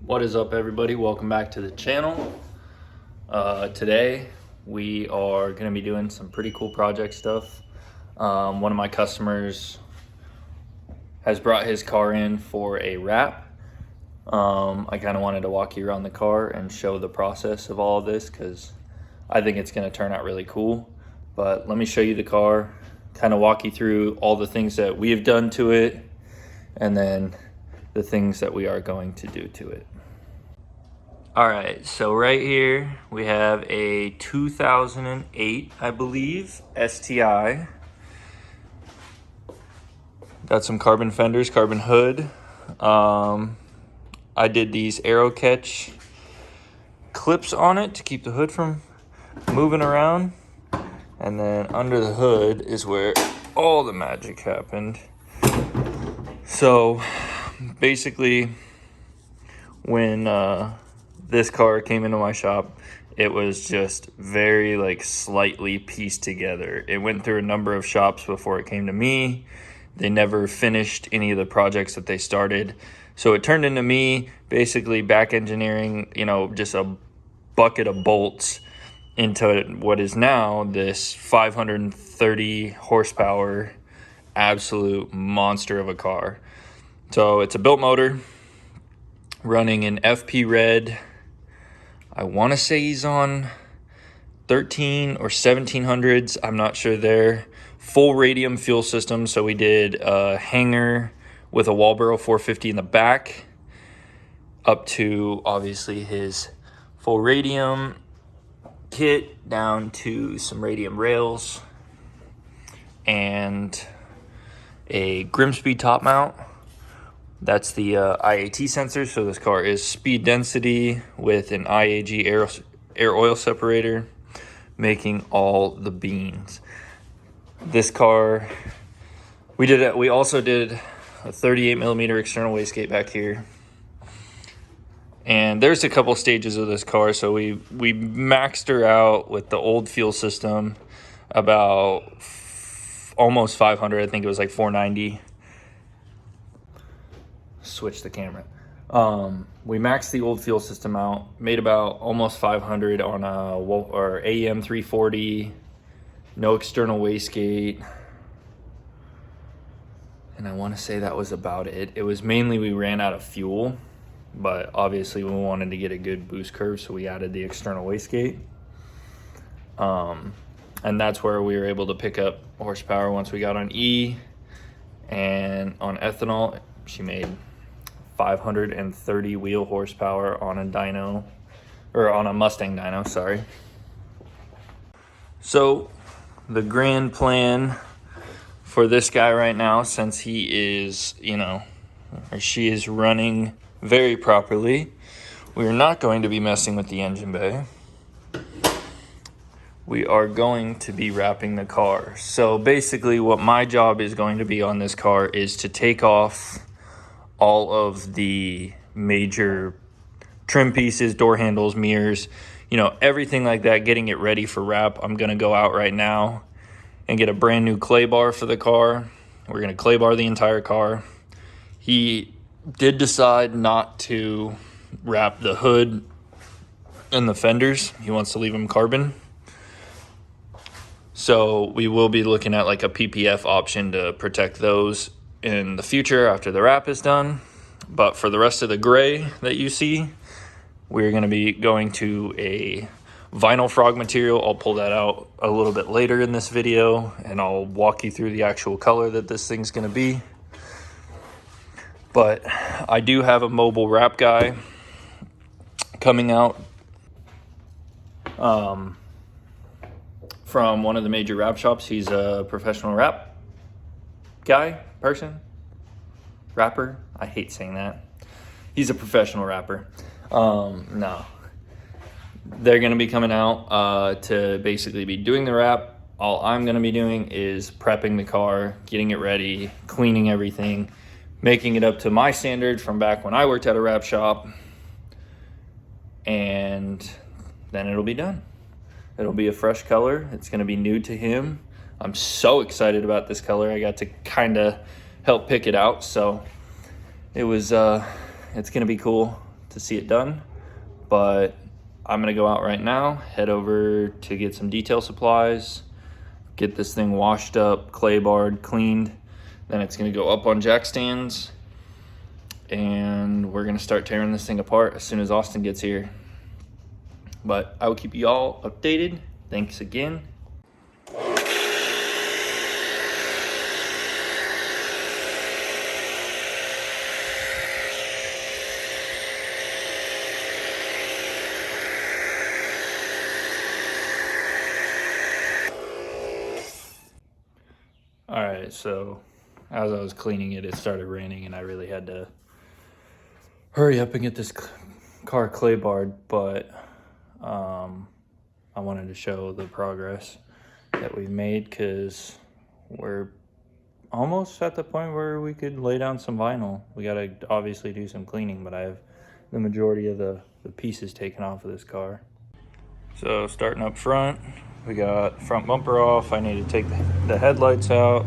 What is up, everybody? Welcome back to the channel. Today we are going to be doing some pretty cool project stuff. One of my customers has brought his car in for a wrap. I kind of wanted to walk you around the car and show the process of all of this because I think it's going to turn out really cool. But let me show you the car, kind of walk you through all the things that we have done to it, and then the things that we are going to do to it. All right, so right here we have a 2008, I believe, STI. Got some carbon fenders, carbon hood. I did these arrow catch clips on it to keep the hood from moving around. And then under the hood is where all the magic happened. So basically, when this car came into my shop, it was just very slightly pieced together. It went through a number of shops before it came to me. They never finished any of the projects that they started. So it turned into me basically back engineering, just a bucket of bolts into what is now this 530 horsepower absolute monster of a car. So it's a built motor running in FP red. I want to say he's on 13 or 1700s. I'm not sure there. Full radium fuel system. So we did a hanger with a Walboro 450 in the back up to obviously his full radium kit down to some radium rails and a Grimsby top mount. That's the IAT sensor, so this car is speed density with an IAG air oil separator, making all the beans. This car, we also did a 38 millimeter external wastegate back here. And there's a couple stages of this car, so we maxed her out with the old fuel system about almost 500. I think it was like 490. Switch the camera. We maxed the old fuel system out, made about almost 500 on a AEM 340, no external wastegate, and I want to say that was about it. It was mainly we ran out of fuel, but obviously we wanted to get a good boost curve, so we added the external wastegate. And that's where we were able to pick up horsepower once we got on E. And on ethanol, she made 530 wheel horsepower on a dyno, or on a Mustang dyno, sorry. So the grand plan for this guy right now, since he is, or she is running very properly, we are not going to be messing with the engine bay. We are going to be wrapping the car. So basically what my job is going to be on this car is to take off all of the major trim pieces, door handles, mirrors, everything like that, getting it ready for wrap. I'm going to go out right now and get a brand new clay bar for the car. We're going to clay bar the entire car. He did decide not to wrap the hood and the fenders. He wants to leave them carbon. So we will be looking at like a PPF option to protect those in the future after the wrap is done. But for the rest of the gray that you see, we're going to be going to a vinyl frog material. I'll pull that out a little bit later in this video, and I'll walk you through the actual color that this thing's going to be. But I do have a mobile wrap guy coming out from one of the major wrap shops. He's a professional wrap guy, rapper. I hate saying that. He's a professional rapper. No. They're going to be coming out to basically be doing the wrap. All I'm going to be doing is prepping the car, getting it ready, cleaning everything, making it up to my standard from back when I worked at a wrap shop. And then it'll be done. It'll be a fresh color. It's going to be new to him. I'm so excited about this color. I got to kind of help pick it out. So it was, it's going to be cool to see it done, but I'm gonna go out right now, head over to get some detail supplies, get this thing washed up, clay barred, cleaned. Then it's gonna go up on jack stands, and we're gonna start tearing this thing apart as soon as Austin gets here. But I will keep you all updated. Thanks again. All right, so as I was cleaning it, it started raining and I really had to hurry up and get this car clay barred, but I wanted to show the progress that we've made, because we're almost at the point where we could lay down some vinyl. We gotta obviously do some cleaning, but I have the majority of the pieces taken off of this car. So starting up front, we got front bumper off. I need to take the headlights out,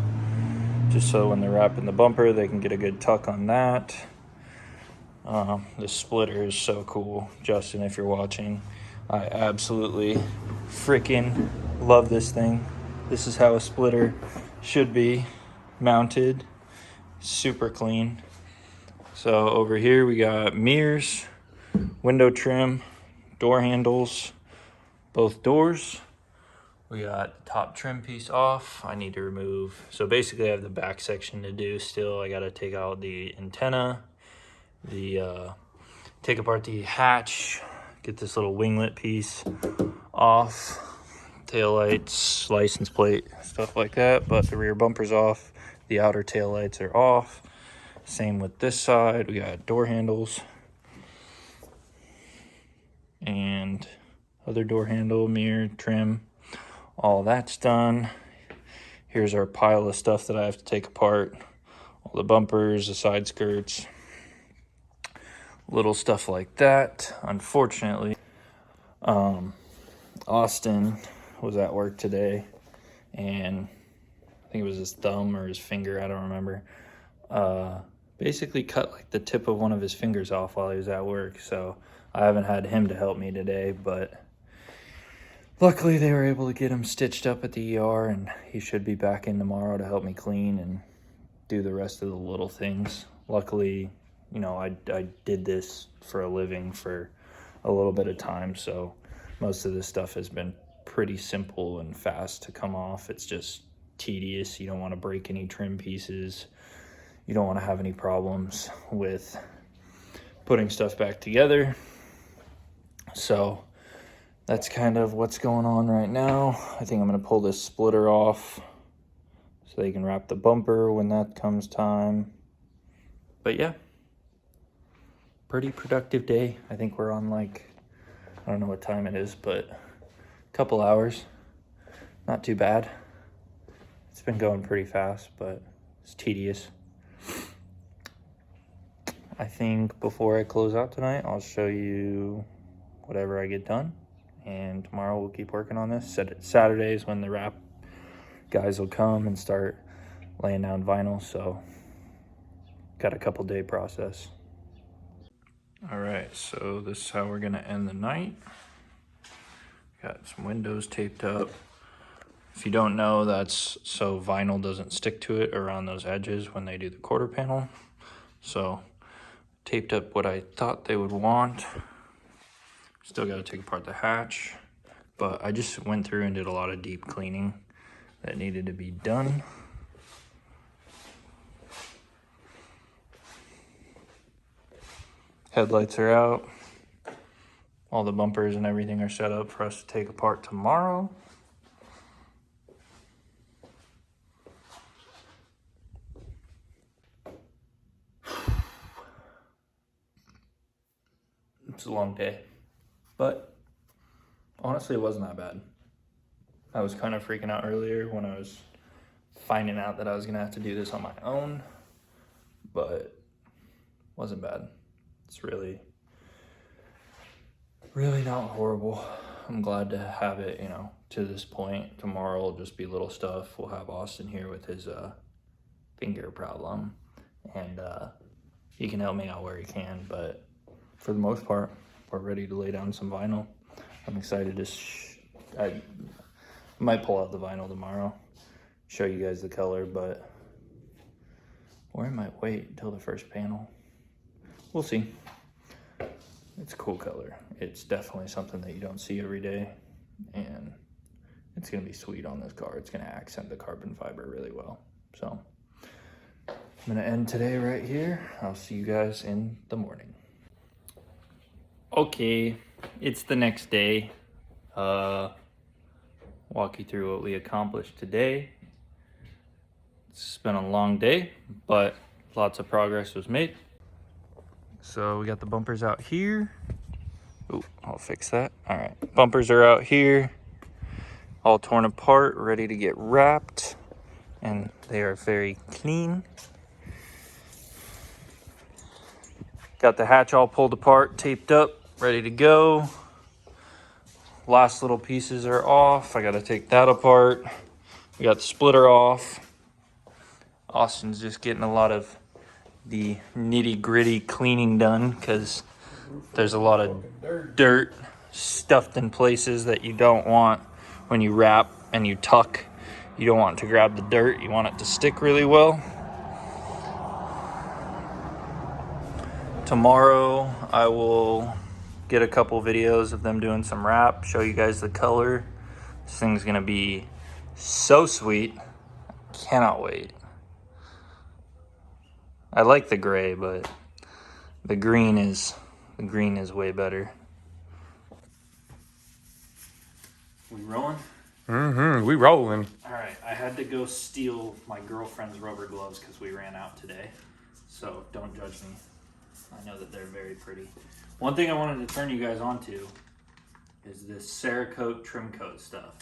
just so when they're wrapping the bumper, they can get a good tuck on that. This splitter is so cool. Justin, if you're watching, I absolutely freaking love this thing. This is how a splitter should be mounted. Super clean. So over here we got mirrors, window trim, door handles, both doors. We got the top trim piece off. I need to remove, so basically I have the back section to do still. I gotta take out the antenna, take apart the hatch, get this little winglet piece off, taillights, license plate, stuff like that. But the rear bumper's off, the outer taillights are off. Same with this side. We got door handles and other door handle, mirror, trim, all that's done. Here's our pile of stuff that I have to take apart. All the bumpers, the side skirts, little stuff like that. Unfortunately, Austin was at work today, and I think it was his thumb or his finger, I don't remember, basically cut like the tip of one of his fingers off while he was at work. So I haven't had him to help me today, but luckily they were able to get him stitched up at the ER, and he should be back in tomorrow to help me clean and do the rest of the little things. Luckily, you know, I did this for a living for a little bit of time, so most of this stuff has been pretty simple and fast to come off. It's just tedious. You don't want to break any trim pieces. You don't want to have any problems with putting stuff back together. So that's kind of what's going on right now. I think I'm going to pull this splitter off so they can wrap the bumper when that comes time. But yeah, pretty productive day. I think we're on, like, I don't know what time it is, but a couple hours. Not too bad. It's been going pretty fast, but it's tedious. I think before I close out tonight, I'll show you whatever I get done, and tomorrow we'll keep working on this. Saturdays when the wrap guys will come and start laying down vinyl, so got a couple day process. All right, so this is how we're gonna end the night. Got some windows taped up. If you don't know, that's so vinyl doesn't stick to it around those edges when they do the quarter panel. So taped up what I thought they would want. Still got to take apart the hatch, but I just went through and did a lot of deep cleaning that needed to be done. Headlights are out. All the bumpers and everything are set up for us to take apart tomorrow. It's a long day, but honestly, it wasn't that bad. I was kind of freaking out earlier when I was finding out that I was gonna have to do this on my own, but it wasn't bad. It's really not horrible. I'm glad to have it, you know, to this point. Tomorrow will just be little stuff. We'll have Austin here with his finger problem, and he can help me out where he can, but for the most part, we're ready to lay down some vinyl. I'm excited to I might pull out the vinyl tomorrow, show you guys the color, but or I might wait until the first panel. We'll see. It's a cool color. It's definitely something that you don't see every day, and it's gonna be sweet on this car. It's gonna accent the carbon fiber really well. So I'm gonna end today right here. I'll see you guys in the morning. Okay, it's the next day. Walk you through what we accomplished today. It's been a long day, but lots of progress was made. So we got the bumpers out here. Oh, I'll fix that. All right, bumpers are out here, all torn apart, ready to get wrapped, and they are very clean. Got the hatch all pulled apart, taped up, ready to go. Last little pieces are off. I gotta take that apart. We got the splitter off. Austin's just getting a lot of the nitty gritty cleaning done because there's a lot of dirt stuffed in places that you don't want when you wrap and you tuck. You don't want it to grab the dirt. You want it to stick really well. Tomorrow I will get a couple videos of them doing some wrap, show you guys the color. This thing's gonna be so sweet. Cannot wait. I like the gray, but the green is way better. We rolling? Mm-hmm, we rolling. All right, I had to go steal my girlfriend's rubber gloves because we ran out today. So don't judge me. I know that they're very pretty. One thing I wanted to turn you guys on to is this Cerakote trim coat stuff.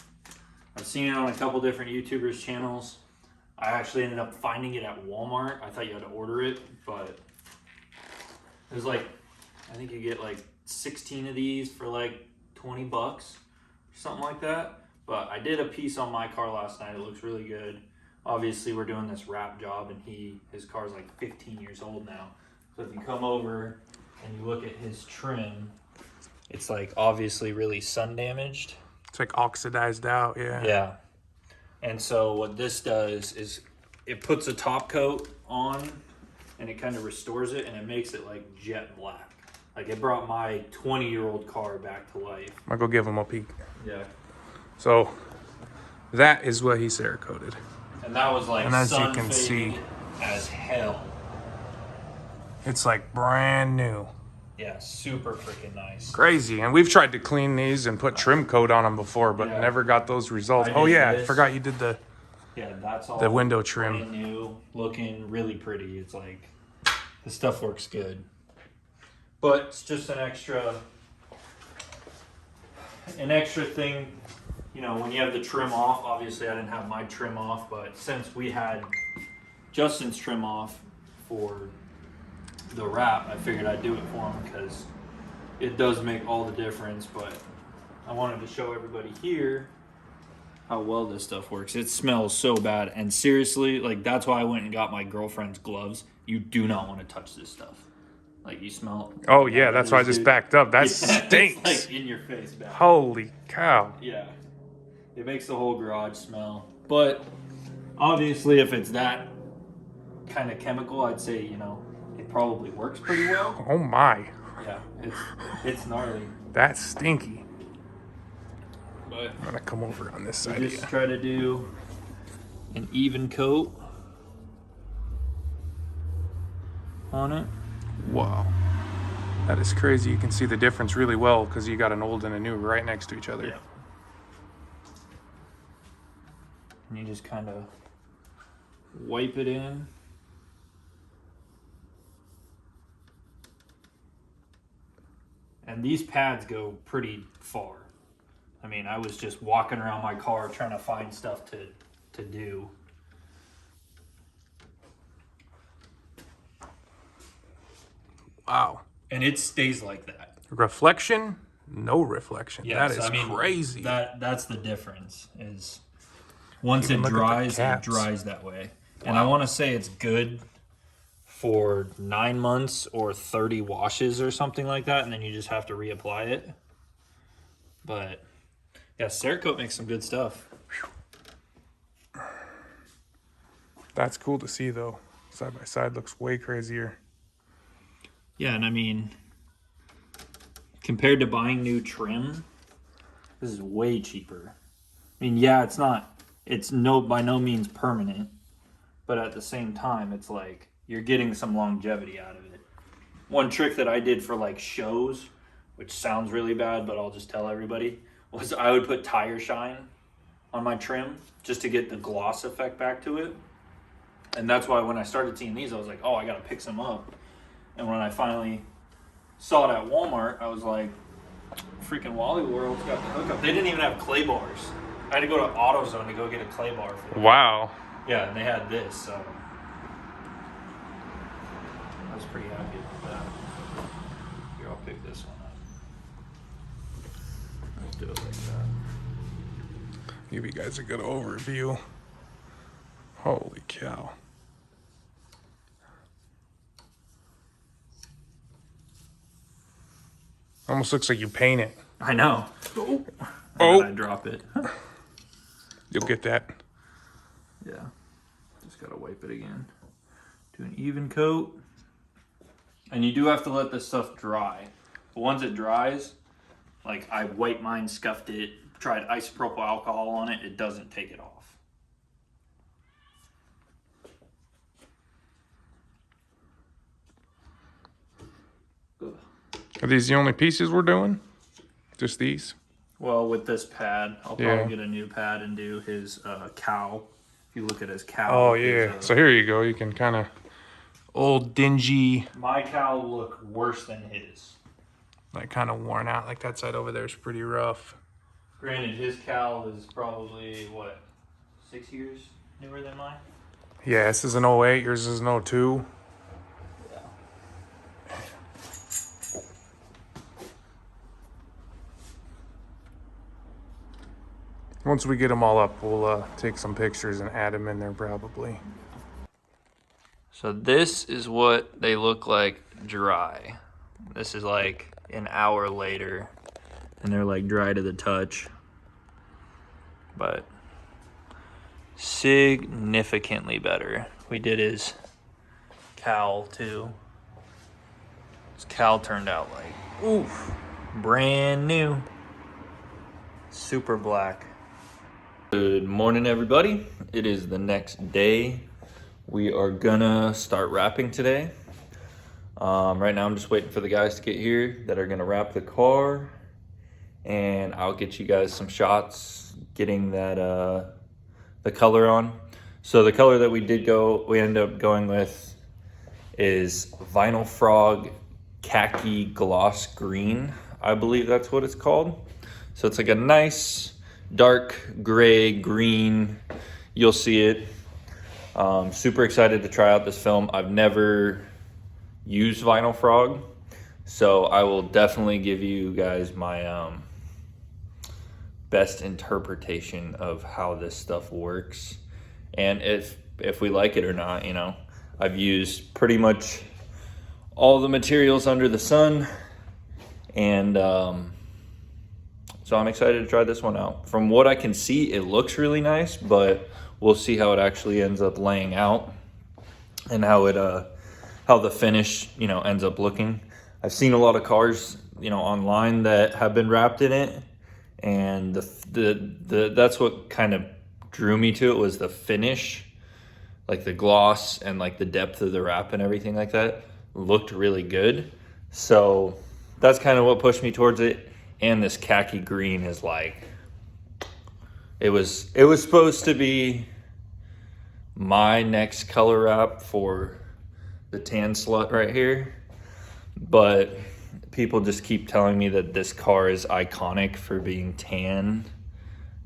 I've seen it on a couple different YouTubers' channels. I actually ended up finding it at Walmart. I thought you had to order it, but it was like, I think you get like 16 of these for like 20 bucks or something like that. But I did a piece on my car last night. It looks really good. Obviously, we're doing this wrap job, and his car's like 15 years old now. So if you come over and you look at his trim, it's like obviously really sun damaged. It's like oxidized out, yeah. Yeah. And so what this does is it puts a top coat on and it kind of restores it, and it makes it like jet black. Like it brought my 20-year-old car back to life. I'll go give him a peek. Yeah. So that is what he Cerakoted. And that was like, and as sun you can see, as hell. It's like brand new. Yeah, super freaking nice. Crazy. And we've tried to clean these and put trim coat on them before, but never got those results. Oh yeah, I forgot you did the that's all the window trim. Brand new, looking really pretty. It's like the stuff works good. But it's just an extra thing, you know, when you have the trim off. Obviously I didn't have my trim off, but since we had Justin's trim off for the wrap, I figured I'd do it for him because it does make all the difference. But I wanted to show everybody here how well this stuff works. It smells so bad, and seriously, like that's why I went and got my girlfriend's gloves. You do not want to touch this stuff. Like you smell it. Oh yeah, that's why I just backed up. That stinks. It's like in your face, man. Holy cow. Yeah. It makes the whole garage smell. But obviously if it's that kind of chemical, I'd say, you know, it probably works pretty well. Oh my. Yeah, it's gnarly. That's stinky. But I'm gonna come over on this side. Just try to do an even coat on it. Wow. That is crazy. You can see the difference really well because you got an old and a new right next to each other. Yeah. And you just kind of wipe it in. And these pads go pretty far. I mean, I was just walking around my car trying to find stuff to do. Wow. And it stays like that. Reflection? No reflection. Yeah, that is crazy. That's the difference. Is once it dries that way. And I want to say it's good for 9 months or 30 washes or something like that, and then you just have to reapply it. But yeah, Cerakote makes some good stuff. That's cool to see though. Side by side looks way crazier. Yeah, and I mean, compared to buying new trim, this is way cheaper. I mean, yeah, it's by no means permanent, but at the same time, it's like you're getting some longevity out of it. One trick that I did for like shows, which sounds really bad, but I'll just tell everybody, was I would put tire shine on my trim just to get the gloss effect back to it. And that's why when I started seeing these, I was like, oh, I gotta pick some up. And when I finally saw it at Walmart, I was like, freaking Wally World's got the hookup. They didn't even have clay bars. I had to go to AutoZone to go get a clay bar for them. Wow. Yeah, and they had this, so I was pretty happy about that. Here, I'll pick this one up. Let's do it like that. Give you guys a good overview. Holy cow. Almost looks like you paint it. I know. Oh. I drop it. You'll get that. Yeah. Just gotta wipe it again. Do an even coat. And you do have to let this stuff dry. But once it dries, like I wiped mine, scuffed it, tried isopropyl alcohol on it, it doesn't take it off. Are these the only pieces we're doing? Just these? Well, with this pad, I'll probably get a new pad and do his cowl. If you look at his cowl. Oh, yeah. So here you go. You can kind of old dingy. My cowl will look worse than his. Like kind of worn out. Like that side over there is pretty rough. Granted, his cowl is probably, what, 6 years newer than mine? Yeah, this is an 08. Yours is an 02. Once we get them all up, we'll take some pictures and add them in there probably. So this is what they look like dry. This is like an hour later, and they're like dry to the touch. But significantly better. We did his cowl too. His cowl turned out like, oof, brand new. Super black. Good morning, everybody. It is the next day. We are gonna start wrapping today. Right now I'm just waiting for the guys to get here that are gonna wrap the car, and I'll get you guys some shots getting that the color on. So the color that we ended up going with is Vinyl Frog Khaki Gloss Green. I believe that's what it's called. So it's like a nice dark gray green. You'll see it. Super excited to try out this film. I've never used Vinyl Frog, so I will definitely give you guys my best interpretation of how this stuff works, and if we like it or not. You know, I've used pretty much all the materials under the sun, and so I'm excited to try this one out. From what I can see, it looks really nice, but we'll see how it actually ends up laying out and how the finish, you know, ends up looking. I've seen a lot of cars, you know, online that have been wrapped in it, and that's what kind of drew me to it, was the finish, like the gloss and like the depth of the wrap and everything like that looked really good. So that's kind of what pushed me towards it. And this khaki green is like, it was supposed to be my next color wrap for the tan slut right here, but people just keep telling me that this car is iconic for being tan,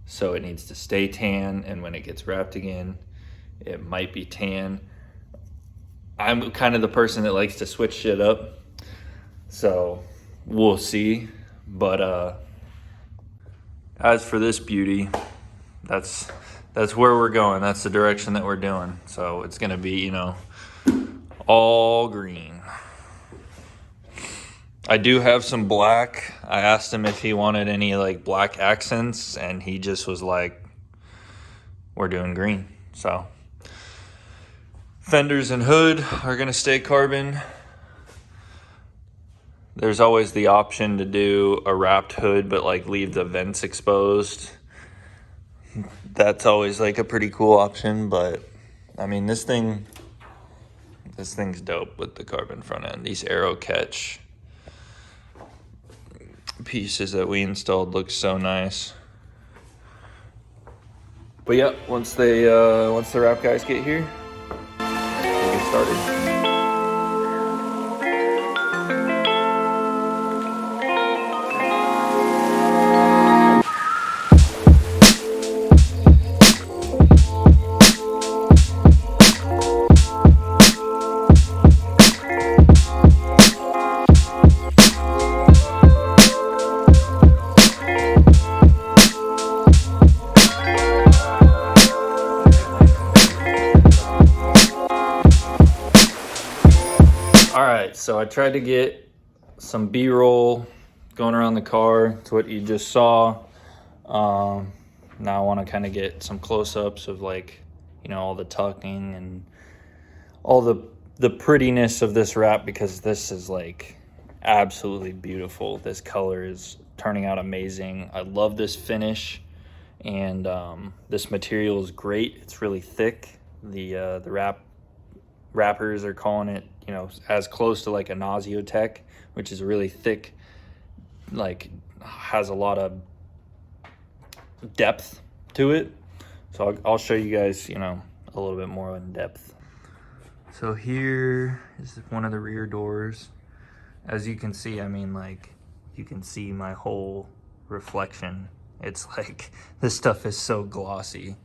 so it needs to stay tan, and when it gets wrapped again, it might be tan. I'm kind of the person that likes to switch shit up, so we'll see. But as for this beauty, that's where we're going. That's the direction that we're doing. So it's gonna be, you know, all green. I do have some black. I asked him if he wanted any like black accents, and he just was like, we're doing green. So fenders and hood are gonna stay carbon. There's always the option to do a wrapped hood, but like leave the vents exposed. That's always like a pretty cool option, but I mean, this thing's dope with the carbon front end. These arrow catch pieces that we installed look so nice. But yeah, once the wrap guys get here, we'll get started. So I tried to get some B-roll going around the car. It's what you just saw. Now I want to kind of get some close-ups of like, you know, all the tucking and all the prettiness of this wrap, because this is like absolutely beautiful. This color is turning out amazing. I love this finish, and this material is great. It's really thick. The wrappers are calling it, you know, as close to like a Naziotech, which is a really thick, like has a lot of depth to it. So I'll show you guys, you know, a little bit more in depth. So here is one of the rear doors. As you can see, I mean, like, you can see my whole reflection. It's like, this stuff is so glossy.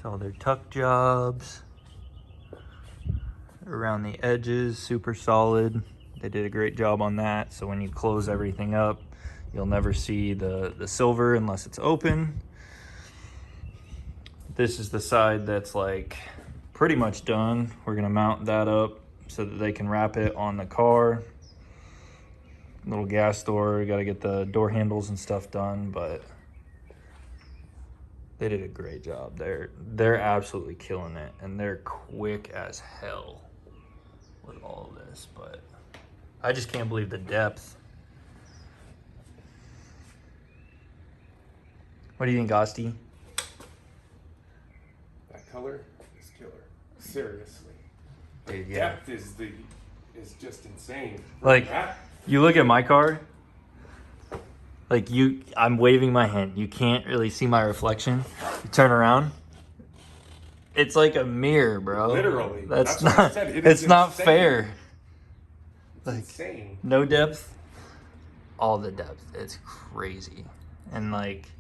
All their tuck jobs around the edges, super solid. They did a great job on that. So when you close everything up, you'll never see the silver unless it's open. This is the side that's like pretty much done. We're gonna mount that up so that they can wrap it on the car. Little gas door, gotta get the door handles and stuff done, but they did a great job. They're absolutely killing it, and they're quick as hell with all of this, but I just can't believe the depth. What do you think, Asti? That color is killer. Seriously. Dude, The yeah. depth is just insane. Like, you look at my car, like I'm waving my hand. You can't really see my reflection. You turn around, it's like a mirror, bro. Literally. That's what not. I said. It's not fair. Like, insane. no depth, all the depth. It's crazy, and like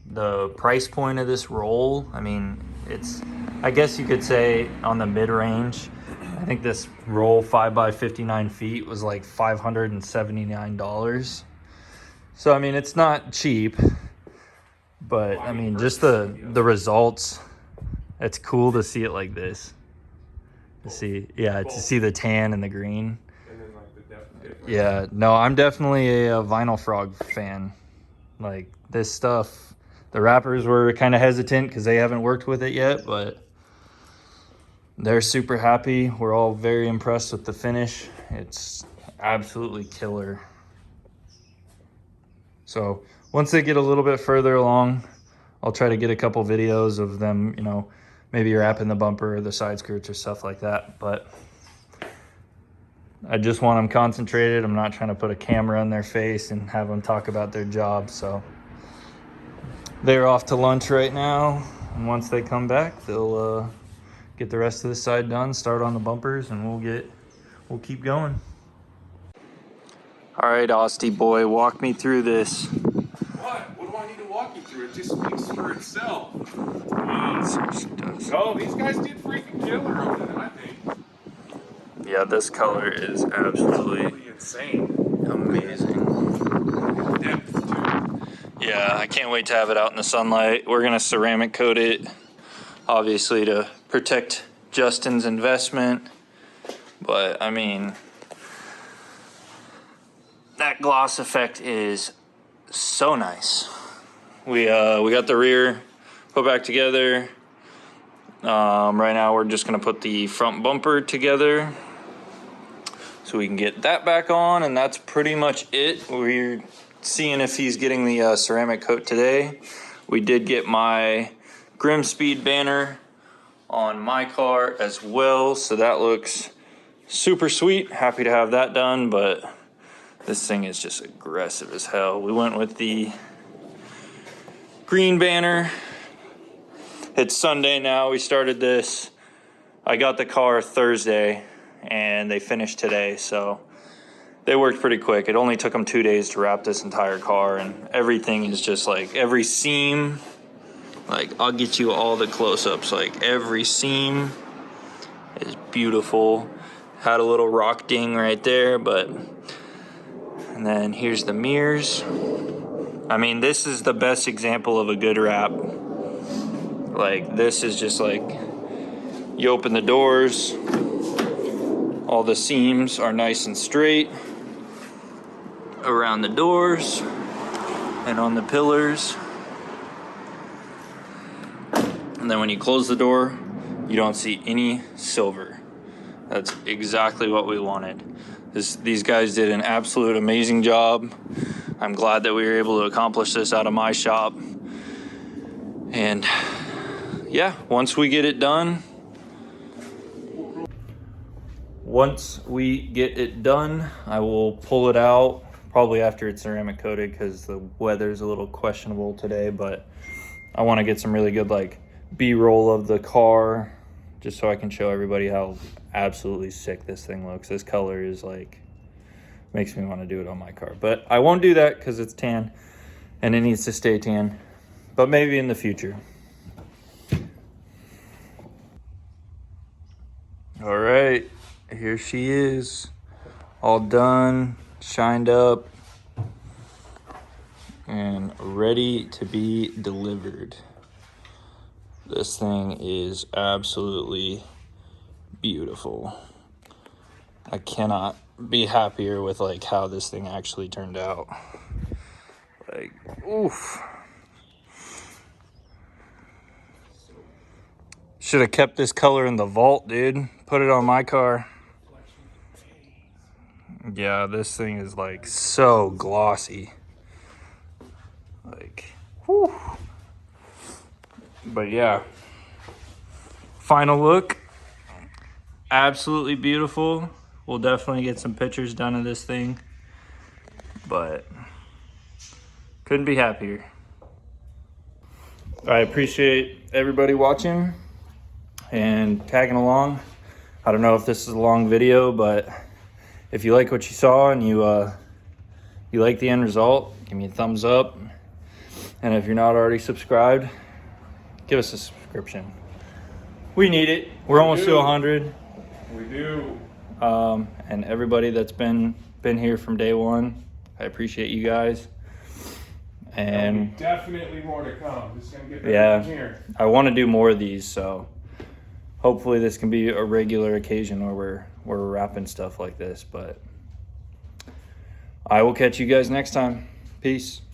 the price point of this roll. I mean, it's. I guess you could say on the mid range. I think this roll 5x59 feet was like $579. So I mean, it's not cheap, but I mean, just the results. It's cool to see it like this. To see the tan and the green. And then like the depth difference. Yeah, no, I'm definitely a Vinyl Frog fan. Like this stuff, the wrappers were kind of hesitant because they haven't worked with it yet, but they're super happy. We're all very impressed with the finish. It's absolutely killer. So once they get a little bit further along, I'll try to get a couple videos of them, you know, maybe wrapping the bumper or the side skirts or stuff like that. But I just want them concentrated. I'm not trying to put a camera in their face and have them talk about their job. So they're off to lunch right now. And once they come back, they'll get the rest of the side done, start on the bumpers, and we'll keep going. All right, Asti boy, walk me through this. What? What do I need to walk you through? It just speaks for itself. Oh, these guys did freaking killer over there, I think. Yeah, this color is absolutely insane. amazing. Depth too. Yeah, I can't wait to have it out in the sunlight. We're gonna ceramic coat it, obviously to protect Justin's investment. But I mean, that gloss effect is so nice. We got the rear put back together. Right now we're just gonna put the front bumper together so we can get that back on, and that's pretty much it. We're seeing if he's getting the ceramic coat today. We did get my Grim Speed banner on my car as well, so that looks super sweet. Happy to have that done, but this thing is just aggressive as hell. We went with the green banner. It's Sunday now. We started this. I got the car Thursday and they finished today, so they worked pretty quick. It only took them 2 days to wrap this entire car, and everything is just like every seam. Like, I'll get you all the close-ups. Like, every seam is beautiful. Had a little rock ding right there, but... And then here's the mirrors. I mean, this is the best example of a good wrap. Like, this is just like, you open the doors, all the seams are nice and straight around the doors and on the pillars. And then when you close the door, you don't see any silver. That's exactly what we wanted. These guys did an absolute amazing job. I'm glad that we were able to accomplish this out of my shop. And yeah, once we get it done, I will pull it out probably after it's ceramic coated, because the weather's a little questionable today, but I want to get some really good like B-roll of the car just so I can show everybody how absolutely sick this thing looks. This color is like, makes me want to do it on my car, but I won't do that because it's tan and it needs to stay tan, but maybe in the future. All right, here she is, all done, shined up, and ready to be delivered. This thing is absolutely beautiful. I cannot be happier with like how this thing actually turned out. Like, oof. Should have kept this color in the vault, dude. Put it on my car. Yeah, this thing is like so glossy. Like, whew. But yeah, final look, absolutely beautiful. We'll definitely get some pictures done of this thing, but couldn't be happier. I appreciate everybody watching and tagging along. I don't know if this is a long video, but if you like what you saw and you like the end result, give me a thumbs up. And if you're not already subscribed, give us a subscription. We need it. We're almost to 100. We do. And everybody that's been here from day one, I appreciate you guys. And definitely more to come. Just gonna get better from here. I want to do more of these, so hopefully this can be a regular occasion where we're wrapping stuff like this. But I will catch you guys next time. Peace.